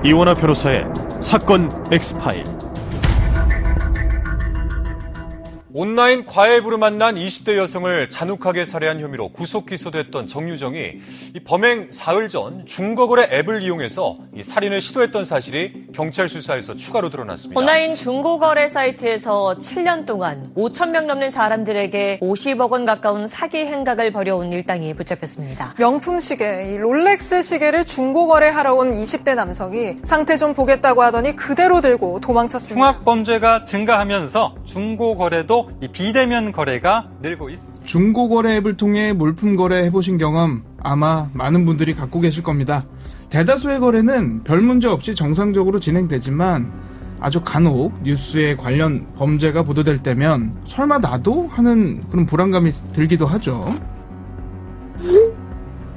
이원하 변호사의 사건 X파일. 온라인 과외부로 만난 20대 여성을 잔혹하게 살해한 혐의로 구속 기소됐던 정유정이 이 범행 사흘 전 중고거래 앱을 이용해서 이 살인을 시도했던 사실이 경찰 수사에서 추가로 드러났습니다. 온라인 중고거래 사이트에서 7년 동안 5천 명 넘는 사람들에게 50억 원 가까운 사기 행각을 벌여온 일당이 붙잡혔습니다. 명품 시계, 이 롤렉스 시계를 중고거래하러 온 20대 남성이 상태 좀 보겠다고 하더니 그대로 들고 도망쳤습니다. 흉악범죄가 증가하면서 중고거래도 이 비대면 거래가 늘고 있습니다. 중고거래 앱을 통해 물품 거래해보신 경험 아마 많은 분들이 갖고 계실 겁니다. 대다수의 거래는 별 문제 없이 정상적으로 진행되지만 아주 간혹 뉴스에 관련 범죄가 보도될 때면 설마 나도? 하는 그런 불안감이 들기도 하죠.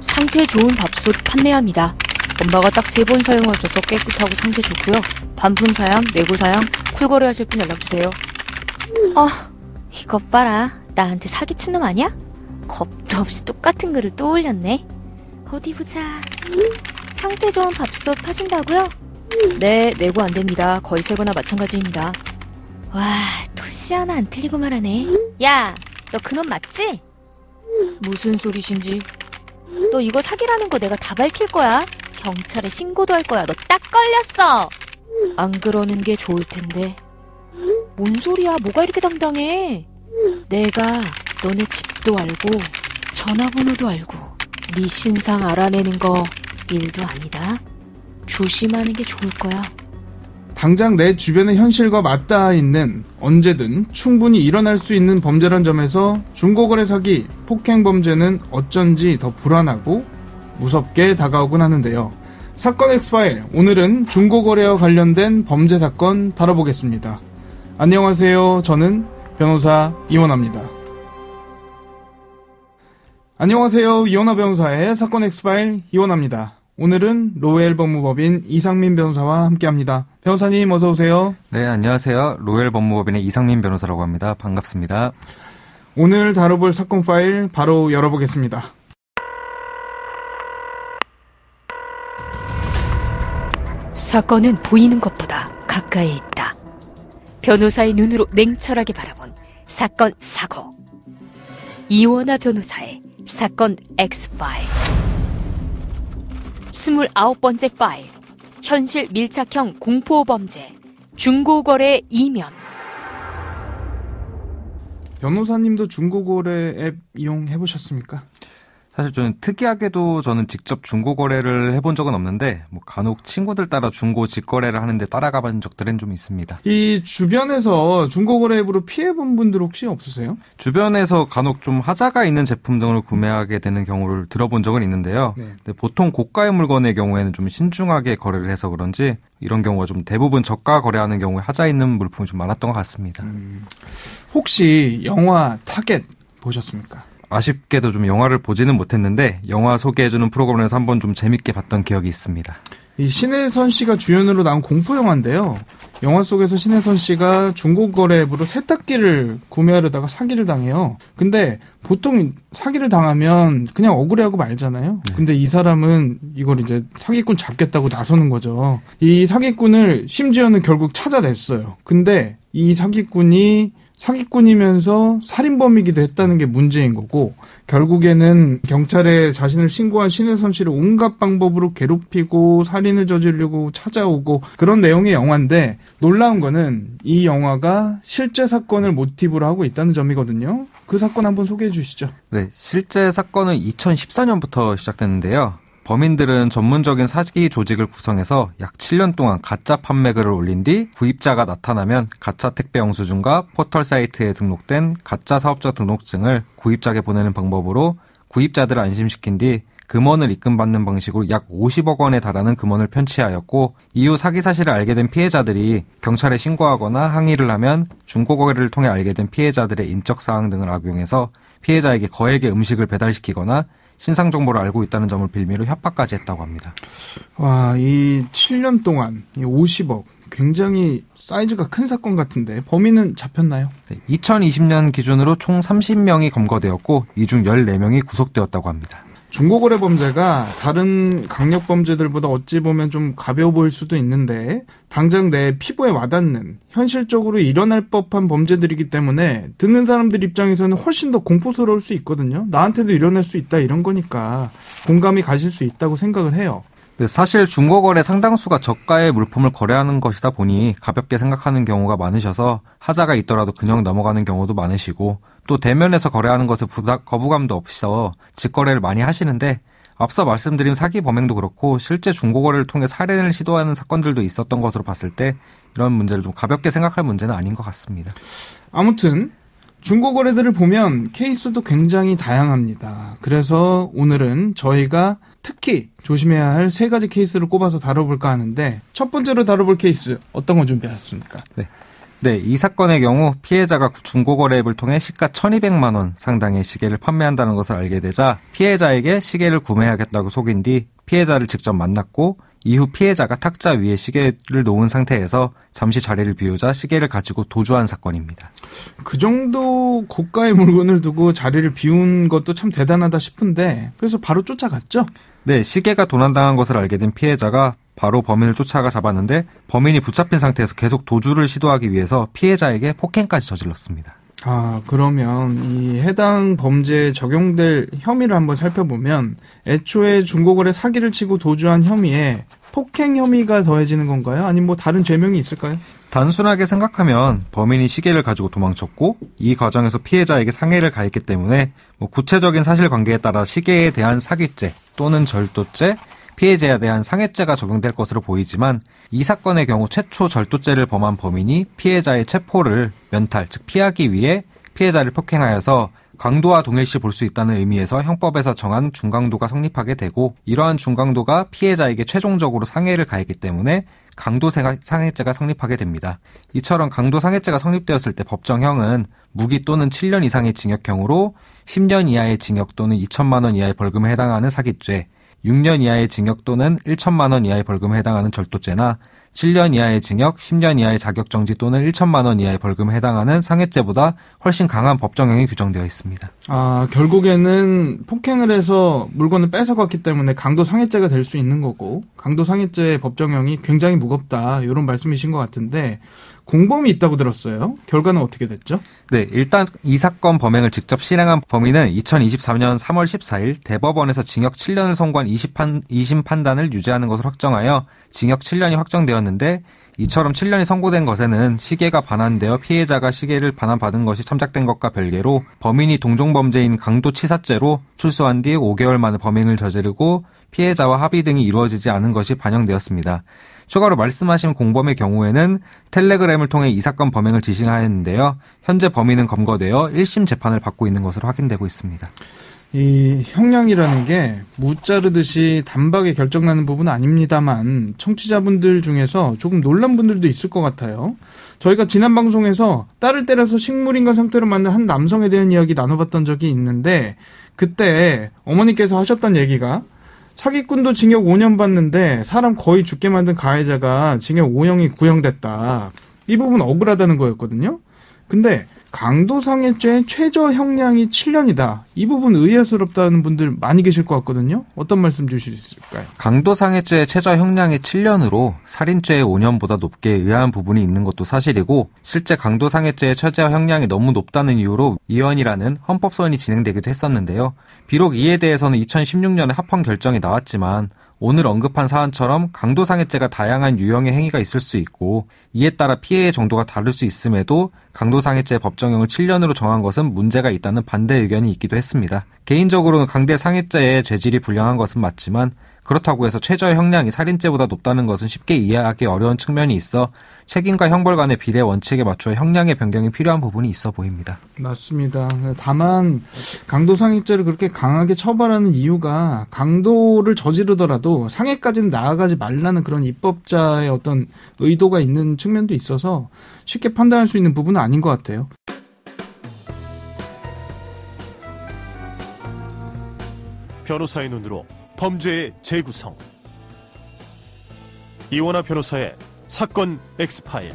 상태 좋은 밥솥 판매합니다. 엄마가 딱 3번 사용하셔서 깨끗하고 상태 좋고요. 반품 사양, 내고 사양, 쿨 거래하실 분 연락주세요. 이것 봐라. 나한테 사기친 놈 아니야? 겁도 없이 똑같은 글을 또 올렸네. 어디 보자. 상태 좋은 밥솥 파신다고요? 네, 내고 안 됩니다. 거의 새거나 마찬가지입니다. 와, 토시 하나 안 틀리고 말하네. 야, 너 그놈 맞지? 무슨 소리신지. 너 이거 사기라는 거 내가 다 밝힐 거야. 경찰에 신고도 할 거야. 너 딱 걸렸어. 안 그러는 게 좋을 텐데. 뭔 소리야? 뭐가 이렇게 당당해? 내가 너네 집도 알고 전화번호도 알고 네 신상 알아내는 거 일도 아니다. 조심하는 게 좋을 거야. 당장 내 주변의 현실과 맞닿아 있는 언제든 충분히 일어날 수 있는 범죄란 점에서 중고거래 사기, 폭행 범죄는 어쩐지 더 불안하고 무섭게 다가오곤 하는데요. 사건 X파일, 오늘은 중고거래와 관련된 범죄 사건 다뤄보겠습니다. 안녕하세요. 저는 변호사 이원하입니다. 안녕하세요. 이원하 변호사의 사건 X파일 이원하입니다. 오늘은 로엘 법무법인 이상민 변호사와 함께합니다. 변호사님 어서 오세요. 네, 안녕하세요. 로엘 법무법인의 이상민 변호사라고 합니다. 반갑습니다. 오늘 다뤄볼 사건 파일 바로 열어보겠습니다. 사건은 보이는 것보다 가까이 있다. 변호사의 눈으로 냉철하게 바라본 사건 사고. 이원하 변호사의 사건 X파일. 29번째 파일. 현실 밀착형 공포범죄. 중고거래 이면. 변호사님도 중고거래 앱 이용해보셨습니까? 사실 특이하게도 저는 직접 중고거래를 해본 적은 없는데 간혹 친구들 따라 중고 직거래를 하는데 따라가본 적들은 좀 있습니다. 이 주변에서 중고거래 앱으로 피해본 분들 혹시 없으세요? 주변에서 간혹 좀 하자가 있는 제품 등을 구매하게 되는 경우를 들어본 적은 있는데요. 네. 근데 보통 고가의 물건의 경우에는 좀 신중하게 거래를 해서 그런지 이런 경우가 좀 대부분 저가 거래하는 경우에 하자 있는 물품이 좀 많았던 것 같습니다. 혹시 영화 타겟 보셨습니까? 아쉽게도 좀 영화를 보지는 못했는데 영화 소개해주는 프로그램에서 한번 좀 재밌게 봤던 기억이 있습니다. 이 신혜선 씨가 주연으로 나온 공포 영화인데요. 영화 속에서 신혜선 씨가 중고거래 앱으로 세탁기를 구매하려다가 사기를 당해요. 근데 보통 사기를 당하면 그냥 억울해하고 말잖아요. 근데 이 사람은 이걸 이제 사기꾼 잡겠다고 나서는 거죠. 이 사기꾼을 심지어는 결국 찾아냈어요. 근데 이 사기꾼이면서 살인범이기도 했다는 게 문제인 거고, 결국에는 경찰에 자신을 신고한 신혜선 씨를 온갖 방법으로 괴롭히고 살인을 저지르려고 찾아오고 그런 내용의 영화인데, 놀라운 거는 이 영화가 실제 사건을 모티브로 하고 있다는 점이거든요. 그 사건 한번 소개해 주시죠. 네, 실제 사건은 2014년부터 시작됐는데요. 범인들은 전문적인 사기 조직을 구성해서 약 7년 동안 가짜 판매글을 올린 뒤 구입자가 나타나면 가짜 택배 영수증과 포털 사이트에 등록된 가짜 사업자 등록증을 구입자에게 보내는 방법으로 구입자들을 안심시킨 뒤 금원을 입금받는 방식으로 약 50억 원에 달하는 금원을 편취하였고, 이후 사기 사실을 알게 된 피해자들이 경찰에 신고하거나 항의를 하면 중고거래를 통해 알게 된 피해자들의 인적사항 등을 악용해서 피해자에게 거액의 음식을 배달시키거나 신상 정보를 알고 있다는 점을 빌미로 협박까지 했다고 합니다. 와, 이 7년 동안 이 50억, 굉장히 사이즈가 큰 사건 같은데 범인은 잡혔나요? 네, 2020년 기준으로 총 30명이 검거되었고 이 중 14명이 구속되었다고 합니다. 중고거래 범죄가 다른 강력 범죄들보다 어찌 보면 좀 가벼워 보일 수도 있는데 당장 내 피부에 와닿는 현실적으로 일어날 법한 범죄들이기 때문에 듣는 사람들 입장에서는 훨씬 더 공포스러울 수 있거든요. 나한테도 일어날 수 있다 이런 거니까 공감이 가실 수 있다고 생각을 해요. 네, 사실 중고거래 상당수가 저가의 물품을 거래하는 것이다 보니 가볍게 생각하는 경우가 많으셔서 하자가 있더라도 그냥 넘어가는 경우도 많으시고 또 대면에서 거래하는 것에 거부감도 없어 직거래를 많이 하시는데 앞서 말씀드린 사기 범행도 그렇고 실제 중고거래를 통해 살인을 시도하는 사건들도 있었던 것으로 봤을 때 이런 문제를 좀 가볍게 생각할 문제는 아닌 것 같습니다. 아무튼 중고거래들을 보면 케이스도 굉장히 다양합니다. 그래서 오늘은 저희가 특히 조심해야 할 3가지 케이스를 꼽아서 다뤄볼까 하는데 첫 번째로 다뤄볼 케이스 어떤 거 준비하셨습니까? 네, 이 사건의 경우 피해자가 중고거래 앱을 통해 시가 1,200만 원 상당의 시계를 판매한다는 것을 알게 되자 피해자에게 시계를 구매하겠다고 속인 뒤 피해자를 직접 만났고 이후 피해자가 탁자 위에 시계를 놓은 상태에서 잠시 자리를 비우자 시계를 가지고 도주한 사건입니다. 그 정도 고가의 물건을 두고 자리를 비운 것도 참 대단하다 싶은데 그래서 바로 쫓아갔죠? 네, 시계가 도난당한 것을 알게 된 피해자가 바로 범인을 쫓아가 잡았는데 범인이 붙잡힌 상태에서 계속 도주를 시도하기 위해서 피해자에게 폭행까지 저질렀습니다. 그러면 이 해당 범죄에 적용될 혐의를 한번 살펴보면 애초에 중고거래 사기를 치고 도주한 혐의에 폭행 혐의가 더해지는 건가요? 아니면 뭐 다른 죄명이 있을까요? 단순하게 생각하면 범인이 시계를 가지고 도망쳤고 이 과정에서 피해자에게 상해를 가했기 때문에 구체적인 사실관계에 따라 시계에 대한 사기죄 또는 절도죄, 피해자에 대한 상해죄가 적용될 것으로 보이지만 이 사건의 경우 최초 절도죄를 범한 범인이 피해자의 체포를 면탈, 즉 피하기 위해 피해자를 폭행하여서 강도와 동일시 볼 수 있다는 의미에서 형법에서 정한 중강도가 성립하게 되고 이러한 중강도가 피해자에게 최종적으로 상해를 가했기 때문에 강도상해죄가 성립하게 됩니다. 이처럼 강도상해죄가 성립되었을 때 법정형은 무기 또는 7년 이상의 징역형으로 10년 이하의 징역 또는 2천만 원 이하의 벌금에 해당하는 사기죄, 6년 이하의 징역 또는 1천만 원 이하의 벌금에 해당하는 절도죄나 7년 이하의 징역, 10년 이하의 자격정지 또는 1천만 원 이하의 벌금에 해당하는 상해죄보다 훨씬 강한 법정형이 규정되어 있습니다. 결국에는 폭행을 해서 물건을 뺏어갔기 때문에 강도상해죄가 될 수 있는 거고 강도상해죄 법정형이 굉장히 무겁다 이런 말씀이신 것 같은데 공범이 있다고 들었어요. 결과는 어떻게 됐죠? 네, 일단 이 사건 범행을 직접 실행한 범인은 2024년 3월 14일 대법원에서 징역 7년을 선고한 2심 판단을 유죄하는 것을 확정하여 징역 7년이 확정되었는데 이처럼 7년이 선고된 것에는 시계가 반환되어 피해자가 시계를 반환받은 것이 첨작된 것과 별개로 범인이 동종범죄인 강도치사죄로 출소한 뒤 5개월 만에 범행을 저지르고 피해자와 합의 등이 이루어지지 않은 것이 반영되었습니다. 추가로 말씀하신 공범의 경우에는 텔레그램을 통해 이 사건 범행을 지시하였는데요. 현재 범인은 검거되어 1심 재판을 받고 있는 것으로 확인되고 있습니다. 이 형량이라는 게 무자르듯이 단박에 결정나는 부분은 아닙니다만 청취자분들 중에서 조금 놀란 분들도 있을 것 같아요. 저희가 지난 방송에서 딸을 때려서 식물인간 상태로 만든 한 남성에 대한 이야기 나눠봤던 적이 있는데 그때 어머니께서 하셨던 얘기가 사기꾼도 징역 5년 받는데 사람 거의 죽게 만든 가해자가 징역 5형이 구형됐다. 이 부분 억울하다는 거였거든요. 근데 강도상해죄의 최저 형량이 7년이다. 이 부분 의아스럽다는 분들 많이 계실 것 같거든요. 어떤 말씀 주실 수 있을까요? 강도상해죄의 최저 형량이 7년으로 살인죄의 5년보다 높게 의아한 부분이 있는 것도 사실이고 실제 강도상해죄의 최저 형량이 너무 높다는 이유로 위헌이라는 헌법소원이 진행되기도 했었는데요. 비록 이에 대해서는 2016년에 합헌 결정이 나왔지만 오늘 언급한 사안처럼 강도상해죄가 다양한 유형의 행위가 있을 수 있고 이에 따라 피해의 정도가 다를 수 있음에도 강도상해죄 법정형을 7년으로 정한 것은 문제가 있다는 반대 의견이 있기도 했습니다. 개인적으로는 강대상해죄의 죄질이 불량한 것은 맞지만 그렇다고 해서 최저 형량이 살인죄보다 높다는 것은 쉽게 이해하기 어려운 측면이 있어 책임과 형벌 간의 비례 원칙에 맞춰 형량의 변경이 필요한 부분이 있어 보입니다. 맞습니다. 다만 강도상해죄를 그렇게 강하게 처벌하는 이유가 강도를 저지르더라도 상해까지는 나아가지 말라는 그런 입법자의 어떤 의도가 있는 측면도 있어서 쉽게 판단할 수 있는 부분은 아닌 것 같아요. 변호사의 눈으로 범죄의 재구성. 이원하 변호사의 사건 X파일.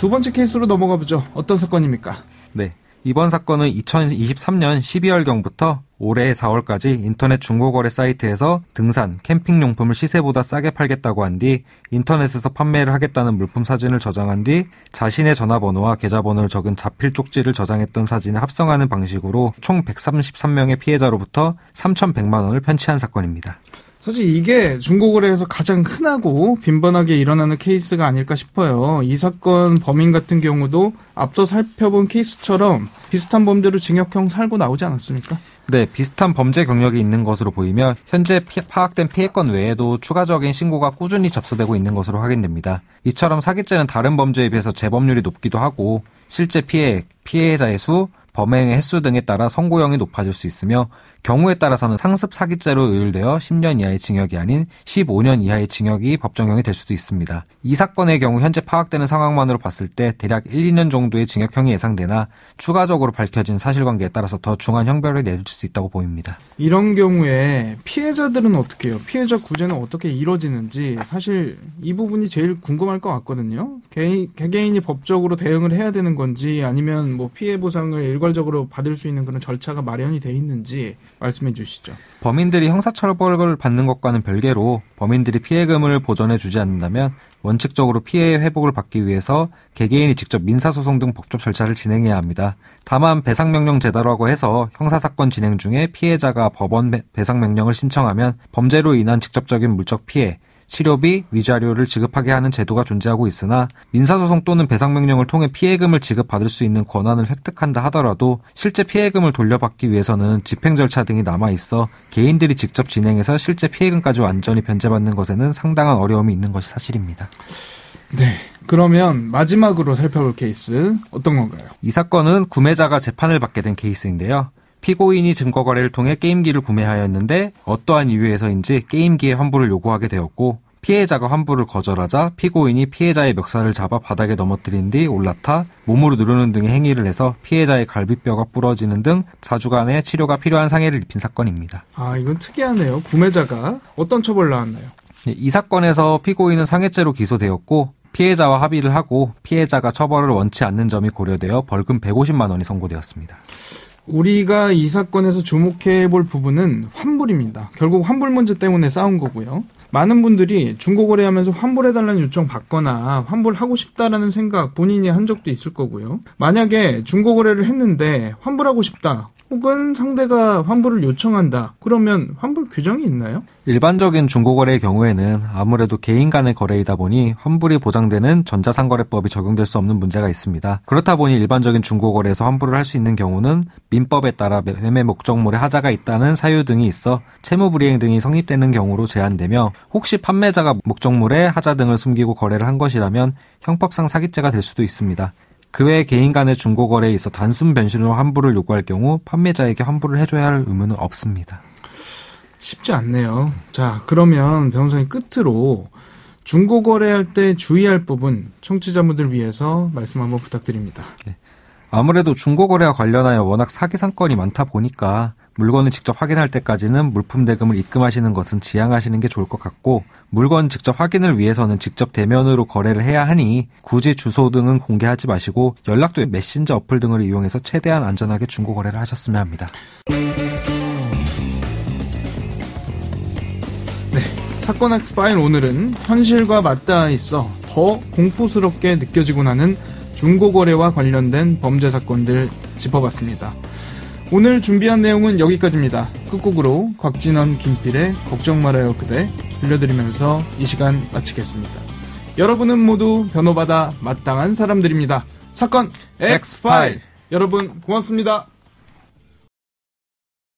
두 번째 케이스로 넘어가 보죠. 어떤 사건입니까? 네. 이번 사건은 2023년 12월경부터 올해 4월까지 인터넷 중고거래 사이트에서 등산, 캠핑용품을 시세보다 싸게 팔겠다고 한 뒤 인터넷에서 판매를 하겠다는 물품 사진을 저장한 뒤 자신의 전화번호와 계좌번호를 적은 자필 쪽지를 저장했던 사진을 합성하는 방식으로 총 133명의 피해자로부터 3,100만 원을 편취한 사건입니다. 사실 이게 중고거래에서 가장 흔하고 빈번하게 일어나는 케이스가 아닐까 싶어요. 이 사건 범인 같은 경우도 앞서 살펴본 케이스처럼 비슷한 범죄로 징역형 살고 나오지 않았습니까? 네, 비슷한 범죄 경력이 있는 것으로 보이며 현재 파악된 피해건 외에도 추가적인 신고가 꾸준히 접수되고 있는 것으로 확인됩니다. 이처럼 사기죄는 다른 범죄에 비해서 재범률이 높기도 하고 실제 피해자의 수, 범행의 횟수 등에 따라 선고형이 높아질 수 있으며 경우에 따라서는 상습 사기죄로 의율되어 10년 이하의 징역이 아닌 15년 이하의 징역이 법정형이 될 수도 있습니다. 이 사건의 경우 현재 파악되는 상황만으로 봤을 때 대략 1, 2년 정도의 징역형이 예상되나 추가적으로 밝혀진 사실관계에 따라서 더 중한 형벌을 내릴 수 있다고 보입니다. 이런 경우에 피해자들은 어떻게 해요? 피해자 구제는 어떻게 이루어지는지 사실 이 부분이 제일 궁금할 것 같거든요. 개개인이 법적으로 대응을 해야 되는 건지 아니면 뭐 피해 보상을 일괄적으로 받을 수 있는 그런 절차가 마련이 돼 있는지 말씀해 주시죠. 범인들이 형사처벌을 받는 것과는 별개로 범인들이 피해금을 보전해 주지 않는다면 원칙적으로 피해 회복을 받기 위해서 개개인이 직접 민사소송 등 법적 절차를 진행해야 합니다. 다만 배상명령 제도라고 해서 형사사건 진행 중에 피해자가 법원 배상명령을 신청하면 범죄로 인한 직접적인 물적 피해, 치료비, 위자료를 지급하게 하는 제도가 존재하고 있으나 민사소송 또는 배상명령을 통해 피해금을 지급받을 수 있는 권한을 획득한다 하더라도 실제 피해금을 돌려받기 위해서는 집행 절차 등이 남아있어 개인들이 직접 진행해서 실제 피해금까지 완전히 변제받는 것에는 상당한 어려움이 있는 것이 사실입니다. 네, 그러면 마지막으로 살펴볼 케이스 어떤 건가요? 이 사건은 구매자가 재판을 받게 된 케이스인데요. 피고인이 증거거래를 통해 게임기를 구매하였는데 어떠한 이유에서인지 게임기의 환불을 요구하게 되었고 피해자가 환불을 거절하자 피고인이 피해자의 멱살을 잡아 바닥에 넘어뜨린 뒤 올라타 몸으로 누르는 등의 행위를 해서 피해자의 갈비뼈가 부러지는 등 4주간의 치료가 필요한 상해를 입힌 사건입니다. 아, 이건 특이하네요. 구매자가 어떤 처벌을 나왔나요? 이 사건에서 피고인은 상해죄로 기소되었고 피해자와 합의를 하고 피해자가 처벌을 원치 않는 점이 고려되어 벌금 150만 원이 선고되었습니다. 우리가 이 사건에서 주목해 볼 부분은 환불입니다. 결국 환불 문제 때문에 싸운 거고요. 많은 분들이 중고거래하면서 환불해달라는 요청 받거나 환불하고 싶다라는 생각 본인이 한 적도 있을 거고요. 만약에 중고거래를 했는데 환불하고 싶다. 혹은 상대가 환불을 요청한다. 그러면 환불 규정이 있나요? 일반적인 중고거래의 경우에는 아무래도 개인 간의 거래이다 보니 환불이 보장되는 전자상거래법이 적용될 수 없는 문제가 있습니다. 그렇다 보니 일반적인 중고거래에서 환불을 할 수 있는 경우는 민법에 따라 매매 목적물에 하자가 있다는 사유 등이 있어 채무불이행 등이 성립되는 경우로 제한되며 혹시 판매자가 목적물에 하자 등을 숨기고 거래를 한 것이라면 형법상 사기죄가 될 수도 있습니다. 그 외에 개인 간의 중고거래에 있어 단순 변신으로 환불을 요구할 경우 판매자에게 환불을 해줘야 할 의무는 없습니다. 쉽지 않네요. 자, 그러면 변호사님 끝으로 중고거래할 때 주의할 부분 청취자분들 위해서 말씀 한번 부탁드립니다. 네. 아무래도 중고거래와 관련하여 워낙 사기 사건이 많다 보니까 물건을 직접 확인할 때까지는 물품 대금을 입금하시는 것은 지양하시는 게 좋을 것 같고 물건 직접 확인을 위해서는 직접 대면으로 거래를 해야 하니 굳이 주소 등은 공개하지 마시고 연락도 메신저 어플 등을 이용해서 최대한 안전하게 중고거래를 하셨으면 합니다. 네, 사건 X파일 오늘은 현실과 맞닿아 있어 더 공포스럽게 느껴지곤 하는 중고거래와 관련된 범죄 사건들 짚어봤습니다. 오늘 준비한 내용은 여기까지입니다. 끝곡으로 곽진원, 김필의 걱정 말아요 그대 들려드리면서 이 시간 마치겠습니다. 여러분은 모두 변호받아 마땅한 사람들입니다. 사건 X파일. 여러분 고맙습니다.